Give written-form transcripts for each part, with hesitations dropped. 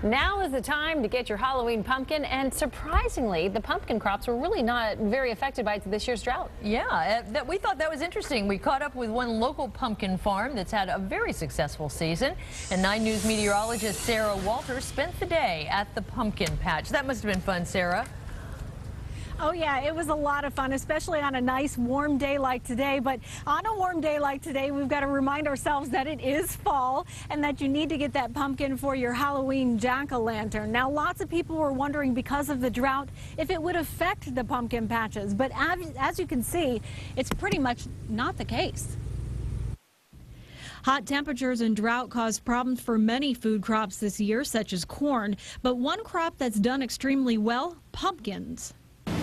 Now is the time to get your Halloween pumpkin, and surprisingly, the pumpkin crops were really not very affected by this year's drought. Yeah, we thought that was interesting. We caught up with one local pumpkin farm that's had a very successful season, and 9 News meteorologist Sarah Walters spent the day at the pumpkin patch. That must have been fun, Sarah. Oh yeah, it was a lot of fun, especially on a nice warm day like today. But on a warm day like today, we've got to remind ourselves that it is fall and that you need to get that pumpkin for your Halloween jack-o'-lantern. Now, lots of people were wondering because of the drought if it would affect the pumpkin patches. But as you can see, it's pretty much not the case. Hot temperatures and drought caused problems for many food crops this year, such as corn. But one crop that's done extremely well, pumpkins.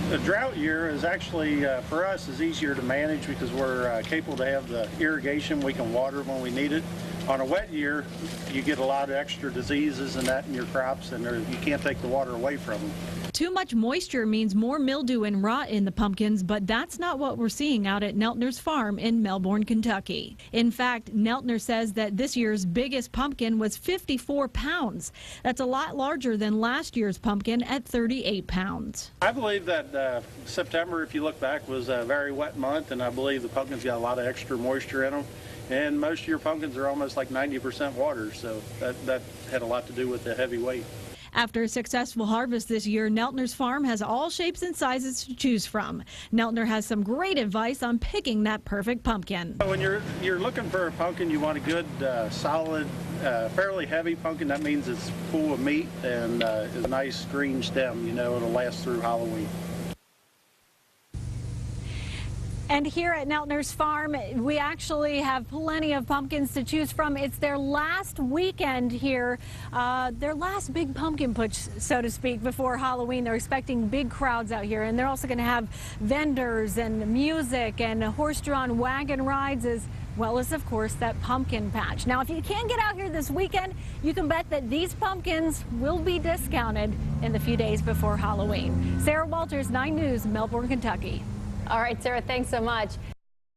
The drought year is actually, for us, is easier to manage because we're capable to have the irrigation. We can water when we need it. On a wet year, you get a lot of extra diseases and that in your crops, and you can't take the water away from them. Too much moisture means more mildew and rot in the pumpkins, but that's not what we're seeing out at Neltner's farm in Melbourne, Kentucky. In fact, Neltner says that this year's biggest pumpkin was 54 pounds. That's a lot larger than last year's pumpkin at 38 pounds. I believe that September, if you look back, was a very wet month, and I believe the pumpkins got a lot of extra moisture in them. And most of your pumpkins are almost like 90% water, so that had a lot to do with the heavy weight. After a successful harvest this year, Neltner's farm has all shapes and sizes to choose from. Neltner has some great advice on picking that perfect pumpkin. When you're looking for a pumpkin, you want a good, solid, fairly heavy pumpkin. That means it's full of meat and is a nice green stem. You know, it'll last through Halloween. And here at Neltner's farm, we actually have plenty of pumpkins to choose from. It's their last weekend here, their last big pumpkin push, so to speak, before Halloween. They're expecting big crowds out here, and they're also going to have vendors and music and horse-drawn wagon rides, as well as, of course, that pumpkin patch. Now, if you can get out here this weekend, you can bet that these pumpkins will be discounted in the few days before Halloween. Sarah Walters, 9 News, Melbourne, Kentucky. All right, Sarah, thanks so much.